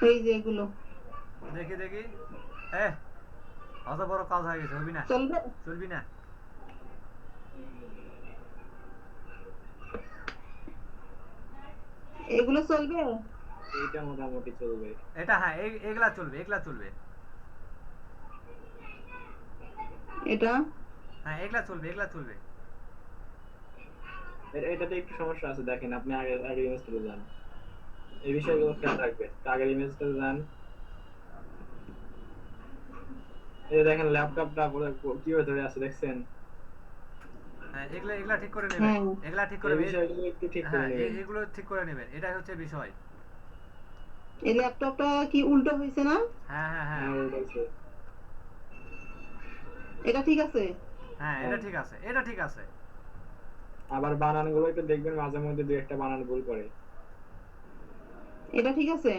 এই যে এগুলো দেখি দেখি। এ, অত বড় কাজ হয়ে গেছে, হবি না, চলবে, চলবি না। এগুলো চলবে। এইটা মোটামুটি চলবে। এটা হ্যাঁ, এগুলা চলবে, এগুলা চলবে। এটা হ্যাঁ, এগুলা চলবে, এগুলা চলবে। এটাতে একটু সমস্যা আছে, দেখেন আপনি আগে আগে ইমেজটাতে যান, এই বিষয়গুলো খেয়াল রাখবেন। আগের ইমেজটাতে যান, এই যে দেখেন ল্যাপটপটা পুরো কিভাবে ধরে আছে দেখছেন। হ্যাঁ, এগুলা এগুলা ঠিক করে নেবেন, হ্যাঁ, এগুলা ঠিক করে এই বিষয়গুলো একটু ঠিক করে হ্যাঁ, নেবেন। এগুলো ঠিক করে নেবেন, এটাই হচ্ছে বিষয়। এই ল্যাপটপটা কি উল্টো হয়েছে না? হ্যাঁ হ্যাঁ হ্যাঁ। হ্যাঁ ওটাইছে। এটা ঠিক আছে? হ্যাঁ, এটা হ্যাঁ, ঠিক আছে, এটা ঠিক আছে। আবার বানানগুলো একটু দেখবেন, মাঝে মধ্যে দুই একটা বানান ভুল করে। এটা ঠিক আছে?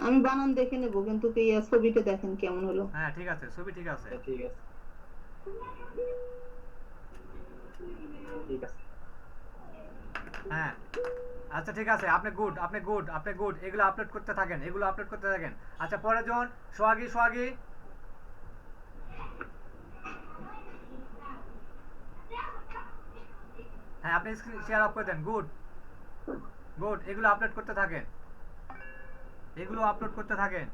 আমি বানান দেখে নেবো, কিন্তু কি ছবিটা দেখেন কেমন হলো। হ্যাঁ, ঠিক আছে, ছবি ঠিক আছে। আচ্ছা ঠিক আছে, ঠিক আছে। হ্যাঁ, আচ্ছা ঠিক আছে, আপনি গুড, আপনি গুড, আপনি গুড, এগুলো আপলোড করতে থাকেন, এগুলো আপলোড করতে থাকেন। আচ্ছা, পরের জন, সোহাগী, সোহাগী। হ্যাঁ, আপনি স্ক্রিন শেয়ার অফ করে দেন, গুড, গুড, এগুলো আপলোড করতে থাকেন, এগুলো আপলোড করতে থাকেন।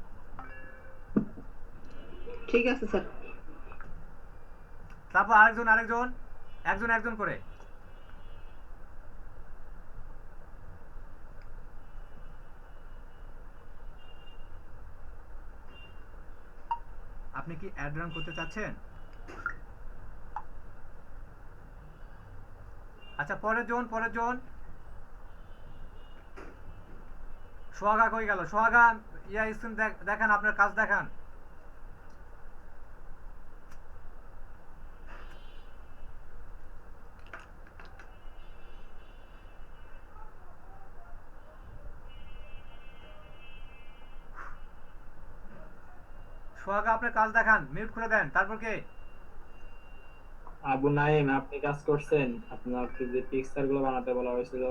ঠিক আছে স্যার। তারপর আরেকজন, আরেকজন, একজন একজন করে। আপনি কি অ্যাড রান করতে চাচ্ছেন? আচ্ছা, পরের জন, পরের জন। সোহাগা কই গেল? সোহাগা, ইয়া স্ক্রিন দেখান, আপনার কাজ দেখান। সোহাগা, আপনার কাজ দেখান, মিউট করে দেন, তারপর কে? আবু নাইম, আপনি কাজ করছেন, আপনাকে যে পিকচার গুলো বানাতে বলা হয়েছিল,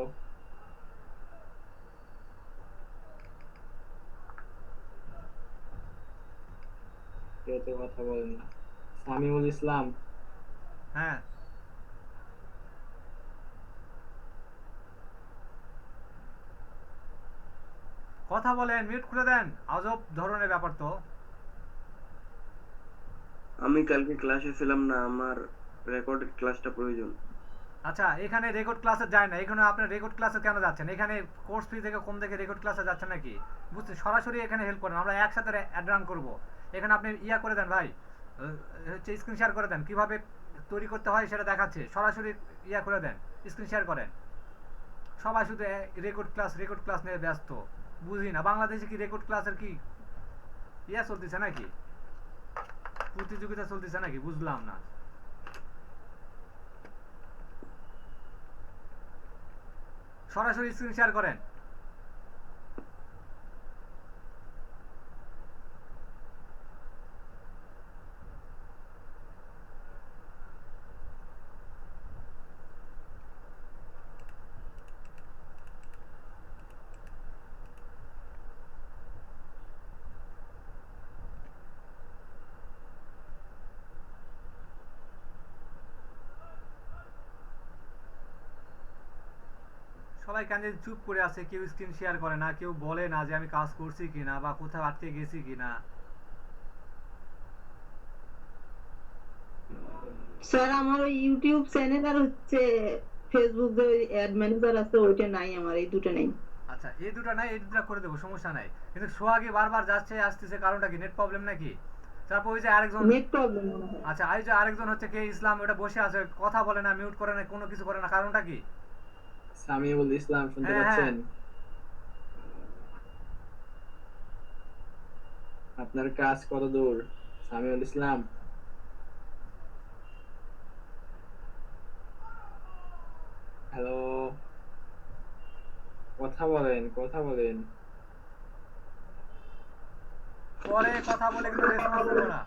কেউ তো কথা বলেন না। সামিউল ইসলাম, হ্যাঁ, কথা বলেন, মিউট করে দেন। আজব ধরনের ব্যাপার তো। আমি কালকে ক্লাসে ছিলাম না, আমার রেকর্ডেড ক্লাসটা প্রয়োজন। আচ্ছা, এখানে রেকর্ড ক্লাসে যায় না, এখানে আপনার রেকর্ড ক্লাসে কেন যাচ্ছেন? এখানে কোর্স ফি থেকে কম দেখে রেকর্ড ক্লাসে যাচ্ছেন নাকি? বুঝতে, সরাসরি এখানে হেল্প করেন, আমরা একসাথে অ্যাড রান করবো। এখানে আপনি ইয়া করে দেন ভাই, হচ্ছে স্ক্রিন শেয়ার করে দেন, কিভাবে তৈরি করতে হয় সেটা দেখাচ্ছে, সরাসরি ইয়া করে দেন, স্ক্রিন শেয়ার করেন। সবাই শুধু রেকর্ড ক্লাস নিয়ে ব্যস্ত। বুঝি না, বাংলাদেশে কি রেকর্ড ক্লাসের কি ইয়া চলতেছে নাকি, প্রতিযোগিতা চলতেছে নাকি, বুঝলাম না। সরাসরি স্ক্রিন শেয়ার করেন। সবাই কেন যে চুপ করে আছে, কেউ স্ক্রিন শেয়ার করে না, কেউ বলে না যে আমি কাজ করছি কিনা বা কোথাও আটকে গেছি কিনা। স্যার আমার ওই ইউটিউব চ্যানেল আর হচ্ছে ফেসবুক যে অ্যাড ম্যানেজার আছে ওইটা নাই, আমার এই দুটো নাই। আচ্ছা, এই দুটো নাই, এই দুটো করে দেবো, সমস্যা নাই। কিন্তু সোহাগী বারবার যাচ্ছে আসতেছে, কারণটা কি? নেট প্রবলেম নাকি? তারপর ওই যে আরেকজন, নেট প্রবলেম মনে হয়। আচ্ছা এই যে আরেকজন হচ্ছে কে ইসলাম, ওটা বসে আছে, কথা বলে না, মিউট করে না, কোনো কিছু করে না, কারণটা কি? সামিউল ইসলাম শুনতে হ্যাঁ হ্যাঁ। পাচ্ছেন? আপনার কাজ কত দূর, সামিউল ইসলাম? হ্যালো, কথা বলেন, কথা বলেন। পরে কথা বলে কিন্তু রেসপন্স দেবো না।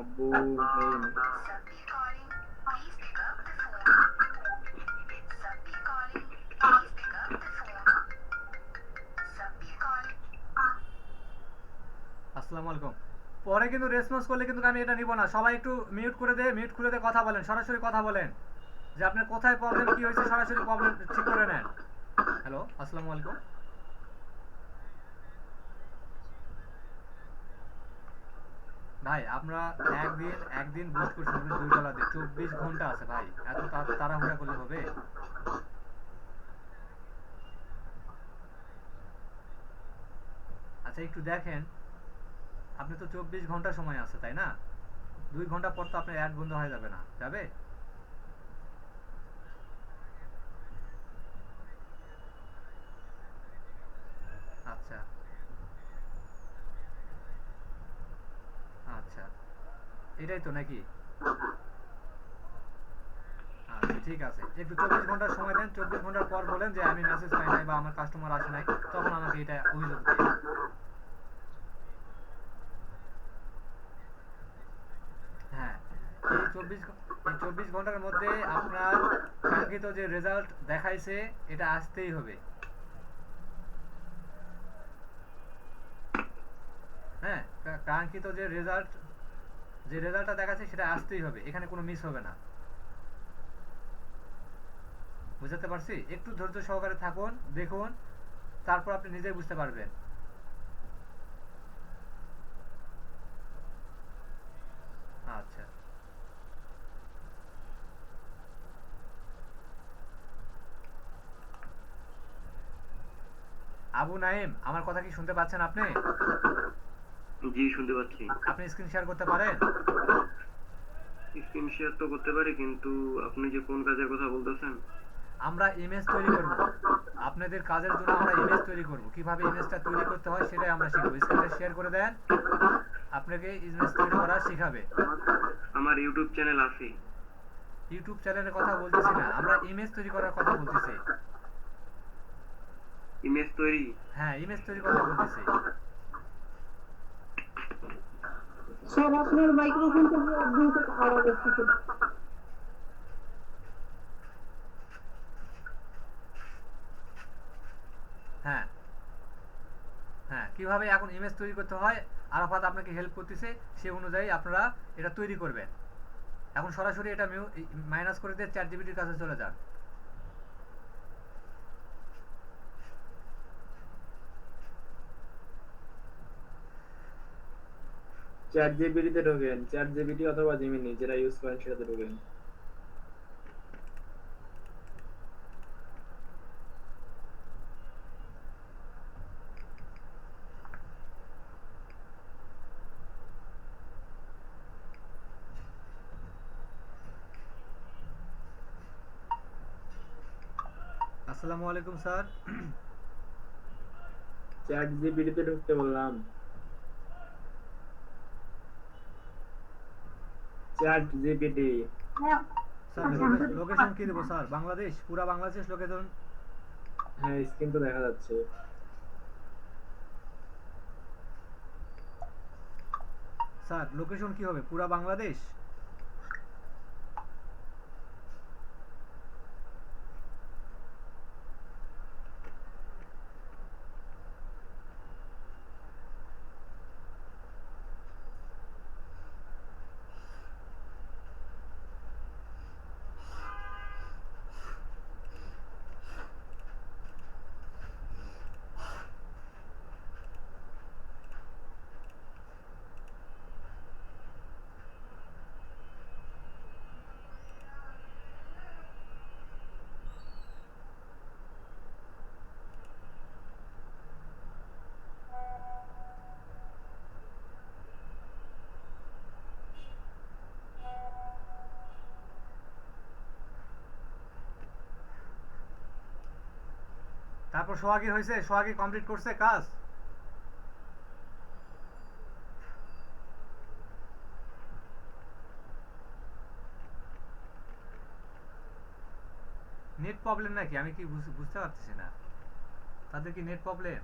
আব্বু আপু নেই। আসসালামু আলাইকুম। পরে কিন্তু রেসপন্স করলে কিন্তু আমি এটা নিব না। সবাই একটু মিউট করে দে, মিউট খুলে দিয়ে কথা বলেন, সরাসরি কথা বলেন যে আপনার কোথায় প্রবলেম কি হয়েছে, সরাসরি প্রবলেম ঠিক করে নেন। হ্যালো, আসসালামু আলাইকুম। ভাই আমরা একদিন বুস্ট করছি $2 দিয়ে, 24 ঘন্টা আছে ভাই, এত তাড়াহুড়া করলে হবে? আচ্ছা একটু দেখেন, আপনি তো 24 ঘন্টা সময় আছে তাই না? 2 ঘন্টা পর তো আপনার অ্যাড বন্ধ হয়ে যাবে না, যাবে? আচ্ছা আচ্ছা, এটাই তো নাকি? আচ্ছা ঠিক আছে, একটু 24 ঘন্টার সময় দেন, 24 ঘন্টার পর বলেন যে আমি মেসেজ পাই নাই বা আমার কাস্টমার আসে নাই, তখন আমাকে এটা অভিযোগ দিন। হ্যাঁ, এই 24 ঘন্টার মধ্যে আপনার কাঙ্ক্ষিত যে রেজাল্ট দেখাইছে এটা আসতেই হবে। হ্যাঁ, কাঙ্ক্ষিত যে রেজাল্টটা দেখাচ্ছে সেটা আসতেই হবে, এখানে কোনো মিস হবে না। বুঝাতে পারছি? একটু ধৈর্য সহকারে থাকুন, দেখুন, তারপর আপনি নিজেই বুঝতে পারবেন। আচ্ছা, আবু নাইম, আমার কথা কি শুনতে পাচ্ছেন আপনি? জি, শুনতে পাচ্ছি। আপনি স্ক্রিন শেয়ার করতে পারেন? স্ক্রিন শেয়ার তো করতে পারি, কিন্তু আপনি যে কোন কাজের কথা বলতেছেন? আমরা ইমেজ তৈরি করব, আপনাদের কাজের জন্য আমরা ইমেজ তৈরি করব, কিভাবে ইমেজটা তৈরি করতে হয় সেটাই আমরা শিখব। স্ক্রিনটা শেয়ার করে দেন, আপনাকে ইমেজ তৈরি করা শিখাবে। আমার ইউটিউব চ্যানেল আছে। ইউটিউব চ্যানেলের কথা বলতেছি না, আমরা ইমেজ তৈরি করার কথা বলতেছি। ইমেজ তৈরি? হ্যাঁ, ইমেজ তৈরির কথা বলতেছি। স্যার আপনার মাইক্রোফোন থেকে একদম আওয়াজ আসছে। হ্যাঁ হ্যাঁ, কিভাবে এখন ইমেজ তৈরি করতে হয় আরাফাত আপনাকে হেল্প করতেছে, সে অনুযায়ী আপনারা এটা তৈরি করবেন। এখন সরাসরি এটা মাইনাস করে দিয়ে চ্যাট জিপিটির কাছে চলে যান। চ্যাট জিপিটিতে ঢোকেন, চ্যাট জিপিটি অথবা জেমিনি যেটা ইউজ করেন সেটাতে ঢোকেন। আসসালামু আলাইকুম স্যার। চ্যাট জিপিটিতে ঢুকতে বললাম। Chat GPT. স্যার লোকেশন কি দেবো স্যার? বাংলাদেশ, পুরা বাংলাদেশ লোকেশন? হ্যাঁ, স্ক্রিন তো দেখা যাচ্ছে। স্যার লোকেশন কি হবে, পুরা বাংলাদেশ? তারপর সোহাগীর হয়েছে, সোহাগী কমপ্লিট করছে কাজ? নেট প্রবলেম নাকি, আমি কি বুঝতে পারতেছি না, তাদের কি নেট প্রবলেম?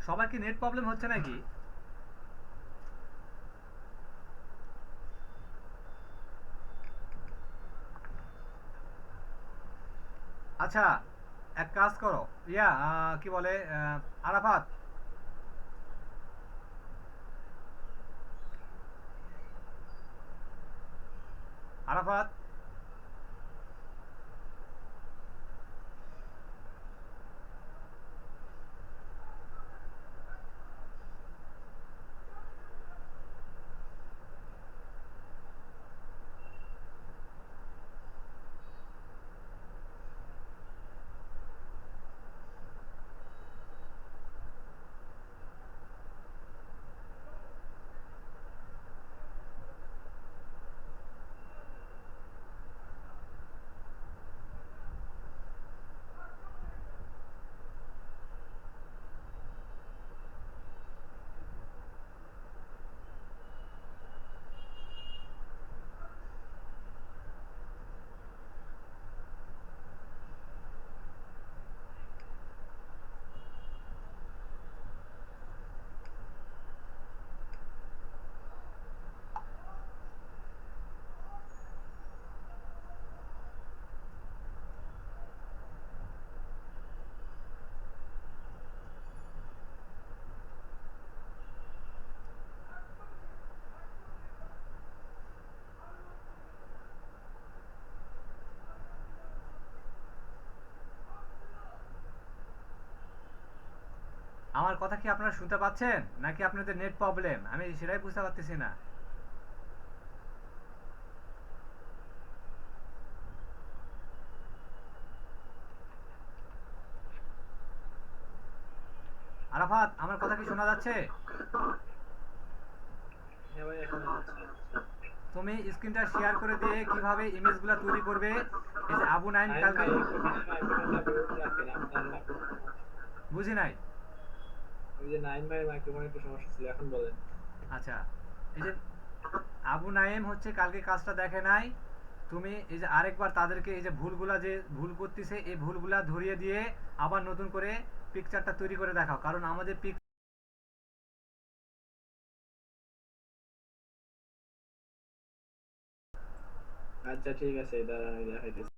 সবার কি নেট প্রবলেম হচ্ছে নাকি? আচ্ছা, এক কাজ করো, কি বলে, আরাফাত, আরাফাত, আমার কথা কি আপনারা শুনতে পাচ্ছেন নাকি আপনাদের নেট প্রবলেম? আমি সেটাই বুঝতে পারতেছি না। আরাফাত, আমার কথা কি শোনা যাচ্ছে? হ্যাঁ ভাই, এখন যাচ্ছে। তুমি স্ক্রিনটা শেয়ার করে দিয়ে কিভাবে ইমেজগুলো তৈরি করবে, এই যে আবু নাইম নাইম কালকে, ভাই একটু মাইক্রোফোনটা রাখেন, আপনার বুঝি নাই। ওই যে নাইম ভাইয়ের মাইক্রোফোনে একটু সমস্যা ছিল, এখন বলেন। আচ্ছা, এই যে আবু নাইম হচ্ছে কালকে কাজটা দেখে নাই, তুমি এই যে আরেকবার তাদেরকে এই যে ভুলগুলা যে ভুল করতেছে এই ভুলগুলা ধরিয়ে দিয়ে আবার নতুন করে পিকচারটা তৈরি করে দেখাও, কারণ আমাদের আচ্ছা ঠিক আছে, দাঁড়ান আমি দেখাইতেছি।